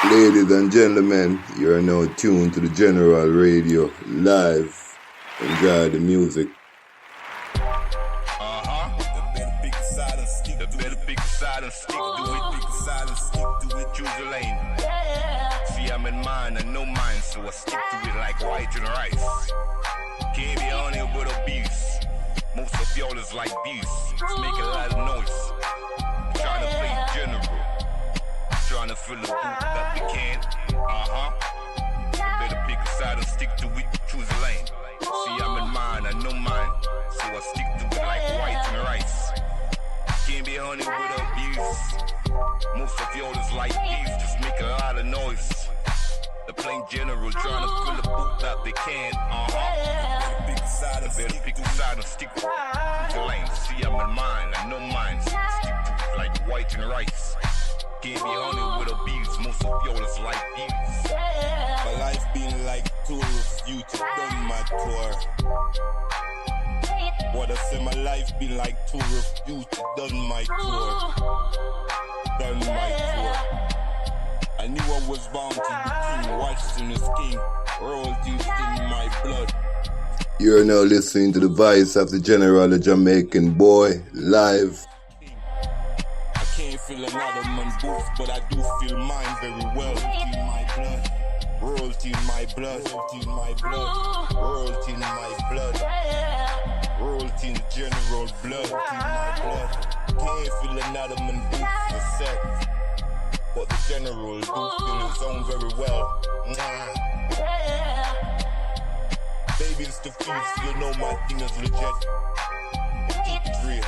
Ladies and gentlemen, you are now tuned to the General Radio live. Enjoy the music. Choose a lane. See, I'm in mine and no mine, so I stick to it like white and rice. Can't be on it with abuse. Most of y'all is like this. It's making a lot of noise. Trying to play general. Trying to fill the boot that we can. You better pick a side and stick to it. Choose a lane. See, I'm in mine and no mine, so I stick to it like white and rice. Can't be on it with abuse. Most of y'all is like these, just make a lot of noise. The plain general trying to fill the boot that they can. Better pick a side and stick to the lane. See, I'm in mine, I know mine, so stick to it like white and rice. Can't be on it with abuse. Most of y'all is like these. My life been like tours, you to done my tour. What I say, my life been like tour of you to done my tour. Done my tour. I knew I was bound to be king, watching this king, royalties in my blood. You are now listening to the voice of the General Da Jamaican Boy live. I can't feel another man's boots, but I do feel mine very well. In my blood, royalty in my blood, royalty in my blood, royalty in my blood, royalty in the general blood, in my blood. Can't feel another man's boots for sex, but the general do feel his own very well. Baby, it's the feast, you know my thing is legit. Keep it real.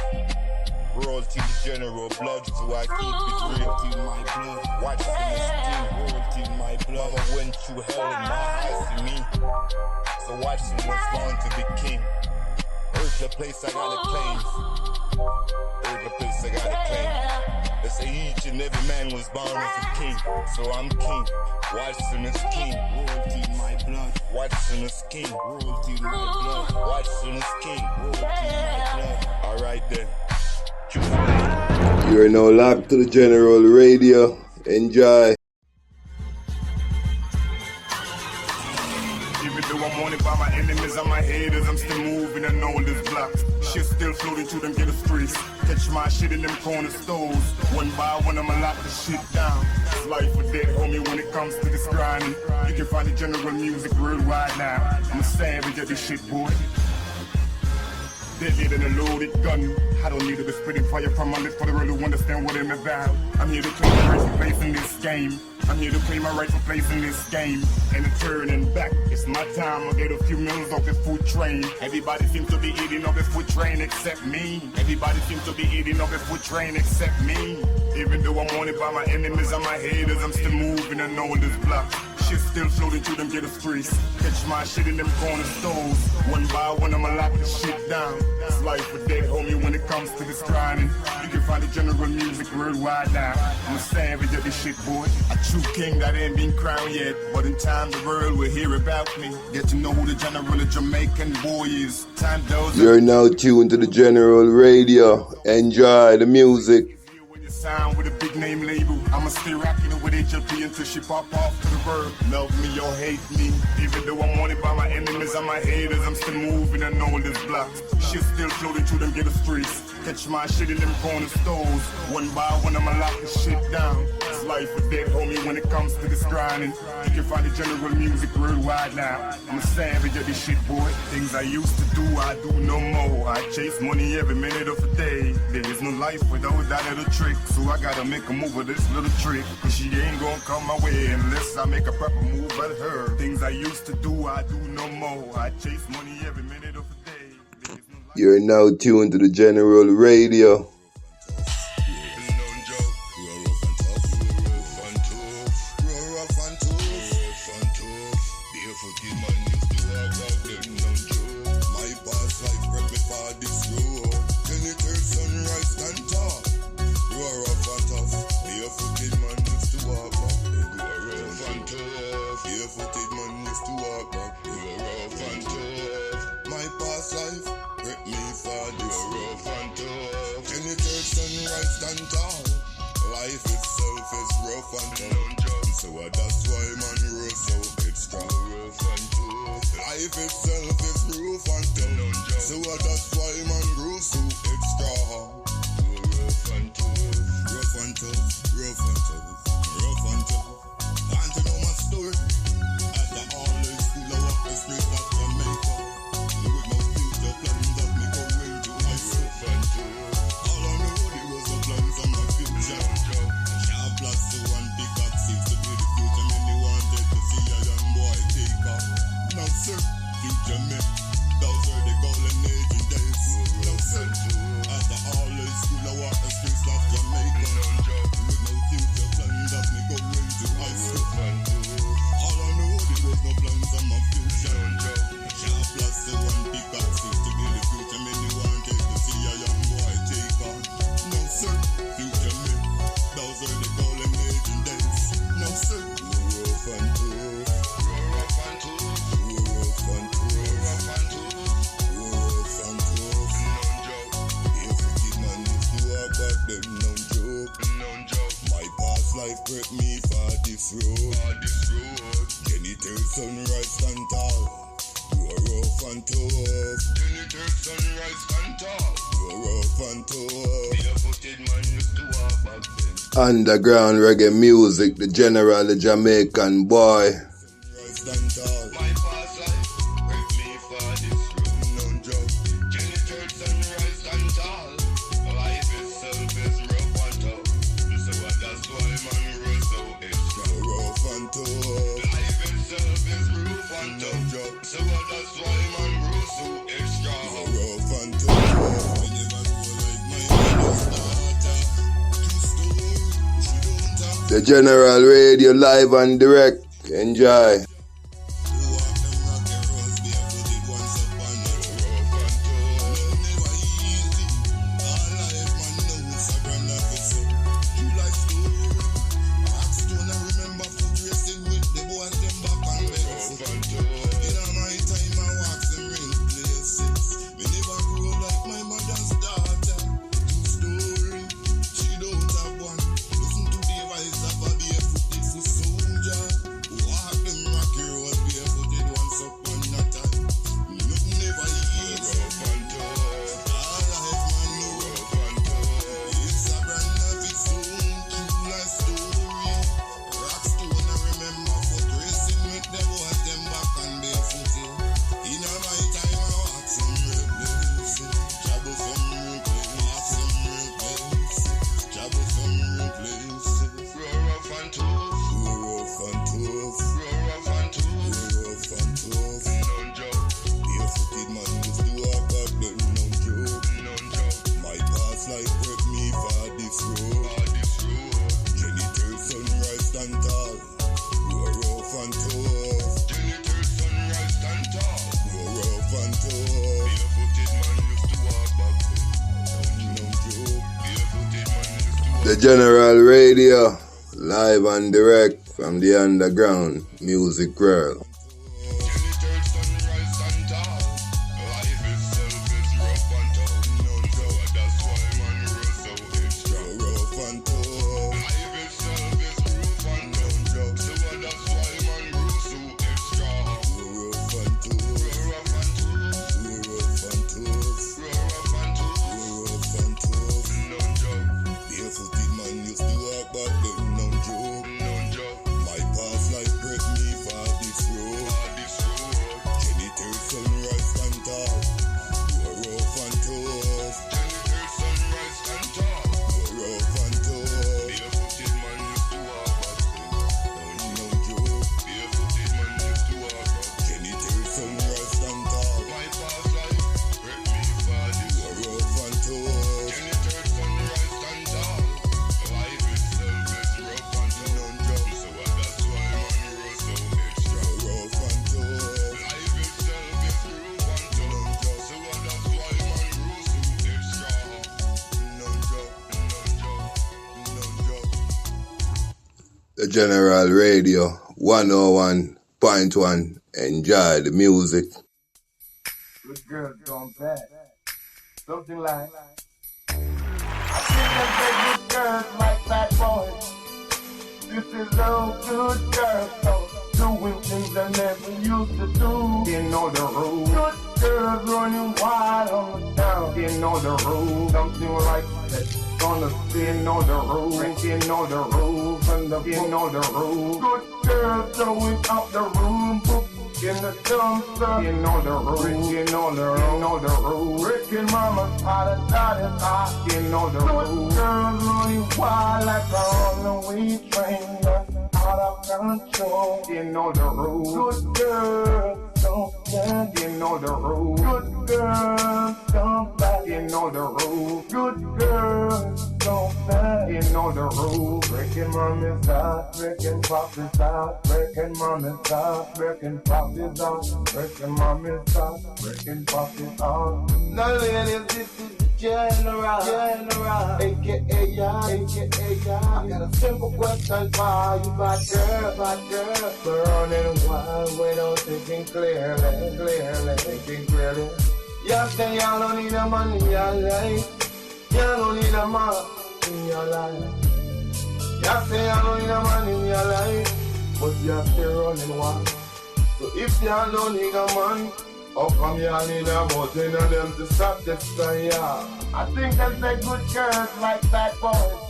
Royalty the general blood, so I keep it real. In my blood, watch from this thing. Royalty in my blood. Mama went through hell in my eyes to me, so watching what's born to be king. Earth the place I gotta claim. Earth the place I gotta claim. They say each and every man was born as a king, so I'm king. Watching this king. Royalty in my blood. Watching this king. Royalty in my blood. Watching this king. Royalty in my blood. Alright then. You are now locked to the General Radio. Enjoy. Even though I'm wanted by my enemies and my haters, I'm still moving and all this block. Shit still floating through them ghetto streets. Catch my shit in them corner stores. One by one, I'ma lock the shit down. It's life or death, homie, when it comes to this grinding. You can find the general music worldwide now. I'm a savage at this shit, boy. Deadlier than a loaded gun. I don't need to be spitting fire from my lips for the world to understand what I'm about. I'm here to claim my rightful place in this game. I'm here to claim my rightful place in this game. And I'm turning back. It's my time. I'll get a few meals off the food train. Everybody seems to be eating off the food train except me. Everybody seems to be eating off the food train except me. Even though I'm wanted by my enemies and my haters, I'm still moving and all this block. Shit still floating through them ghetto streets. Catch my shit in them corner stores. One by one, I'ma lock the shit down. It's life or death, homie, when it comes to this grinding. You can find the general music worldwide now. I'm a savage of this shit, boy. A true king that ain't been crowned yet, but in time the world will hear about me. Get to know who the General Da Jamaican Boy is. Time those. You're now tuned to the General Radio. Enjoy the music. Sound with a big name label. I'ma stay rocking it with HLP until she pop off to the world. Love me or hate me. Even though I'm wanted by my enemies and my haters, I'm still moving and all this block. Shit still floating through them ghetto streets. Catch my shit in them corner stores. One by one, I'ma lock the shit down. It's life or death, homie, when it comes to this grinding. You can find the general music worldwide now. I'm a savage of this shit, boy. Things I used to do, I do no more. I chase money every minute of the day. There is no life without that little trick. So I gotta make a move with this little trick. Cause she ain't gonna come my way unless I make a proper move at her. Things I used to do, I do no more. I chase money every minute of the day. You're now tuned to the General Radio. Life itself is rough and tough. So that's why man grew so extra hard. Rough and tough, rough and tough, rough and tough, rough and tough. Want to know my story? After all the school I walk the streets of Jamaica. With no future plans of me going to high school. Rough and tough. All I knew there was no plans on my future. Sharp plus to one big up seems to be the future. Many wanted to see a young boy take off. No sir, future me. Those are the golden age and days. No sir. After all the school I walk the streets of Jamaica. With no future plans of me going to high school. All I knew there was no plans on my future. Sharp plus to one big up seems to be the future. Many wanted to see a young boy take off. No sir, future me. Those are the golden age and days. No sir. Rough and tough. Rough and tough. Rough and tough. Rough and tough. Rough and tough. If a kid man used to walk back them, no joke. My past life prep me for this road. Genital sunrise stand tall. You are rough and tough. Genital sunrise stand tall. You are rough and tough. Barefooted man used to walk back then. Underground reggae music, the General Da Jamaican Boy. Stand tall. My past life prep me for this road. No joke. Genital sunrise stand tall. Life itself is rough and tough. So that's why man grows so extra. Rough and tough. Life itself is rough and tough. So that's why man grows so extra. Rough and tough. Whenever go like my mother's daughter. True story. She don't have The General Radio live and direct. Enjoy. The General Radio, live and direct from the underground music world. The General Radio 101.1. Enjoy the music. Good girls gone bad. Something like I think that good girls like bad boys. This is all good girls, so doing things I never used to do. Didn't know the rules. Good girls running wild on the town. Didn't know the rules. Something like that. Gonna didn't know the rules. Didn't know the rules. And the didn't know the rules. Good girls throwing out the room. In the dumpster, you know the rules, you know the rules. Rick and Mama's hot and hot, you know the rules. Girls running wild like a runaway train, out of control, you know the rules. Good girls don't stand, you know the rules. Good girls don't back, you know the rules. Good girls don't stand, you know the rules. Breaking Mama's out, breaking Papa's out, breaking Mama's out, breaking Papa's out, breaking Mama's out, breaking Papa's out. Now ladies, this is the General, aka ya. I got a simple question for you, bad girl. We're running wild without thinking clearly, thinking clearly. You say you don't need a man in your life, you don't need a man in your life. You say you don't need a man in your life, but you're still running wild. So if you don't need a man, how come you need a mountain of them to satisfy ya? I think that's the good girls like bad boys.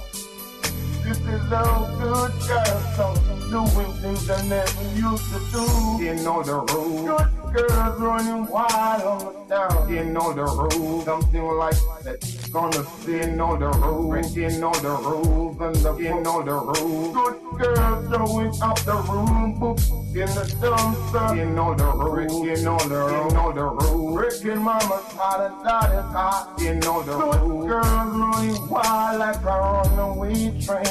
This is a good girl, so doing things I never used to do. You know the rules. Good girls running wild on the town. You know the rules. Something like that. Gonna say know the rules. You know the rules. And the you know the rules. Good girls throwing out the room. Boop in the dumpster. You know the rules. You know the rules. You know the rules. Rick and Mama's hot and hot. You know the rules. Good girls running wild like a runaway train.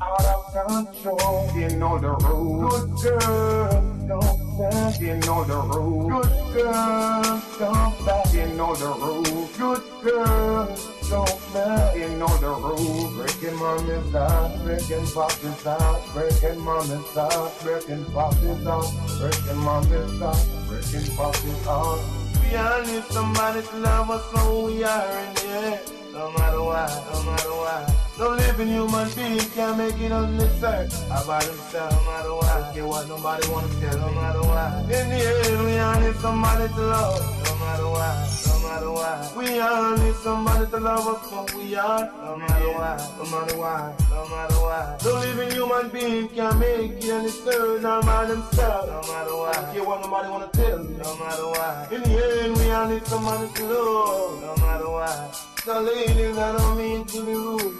Out of control, you know the rules. Good girls don't stand, you know the rules. Good girls don't back, you know the rules. Good girls don't stand, you know the rules. Breaking Mama's out, breaking Papa's out, breaking Mama's out, breaking Papa's out, breaking Mama's out, breaking Papa's out. We all need somebody to love us, so we are in the air. No matter what, no matter what. No living human being can make it on this earth. About himself, no matter what. Don't care what nobody wanna tell, no matter what. In the end, we all need somebody to love. No matter what, no matter what. We all need somebody to love us, so we are. No matter what, no matter what, no matter what. No living human being can make it on this earth, no matter himself. No matter what. Don't care what nobody wanna tell me, no matter what. In the end, we all need somebody to love. No matter what. So ladies, I don't mean to be rude,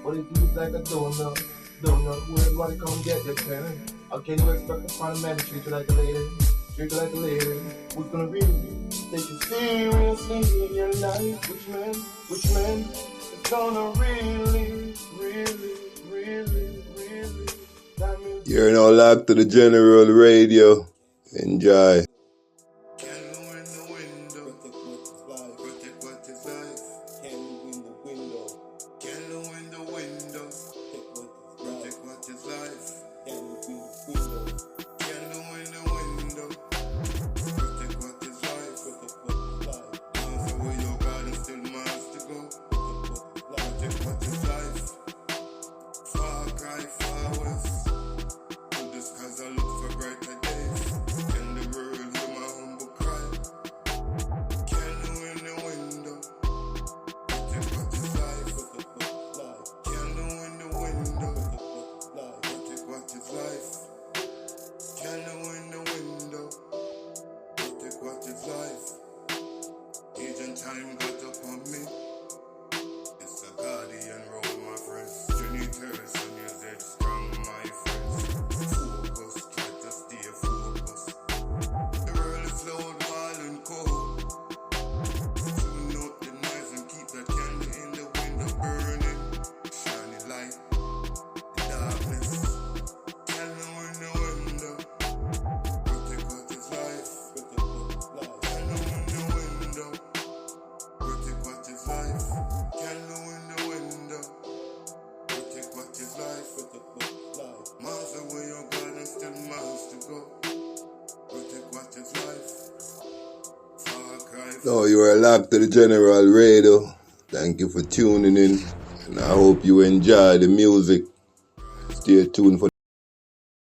but it feels like a donut. Where everybody come get their turn. How can you expect to find a man to treat you like a lady? Treat you like a lady. Who's gonna really take you seriously in your life? Which man is gonna really You're now locked to the General Radio. Enjoy. Time got up on me. It's a guardian role, my friends. Jenny Terrace and your dead strong, my friends. Focus, try to stay focused. The world is loud, wild and cold. Tune out the noise and keep that candle in the window burning. Shiny light, the darkness. Candle in the window. Protect what is life. Candle in the window. Protect what is life. Candle in the window. Protect what is life. Miles away your garden, still miles to go. Protect what is life. Far cry. So you are locked to the General Radio. Thank you for tuning in. And I hope you enjoy the music. Stay tuned for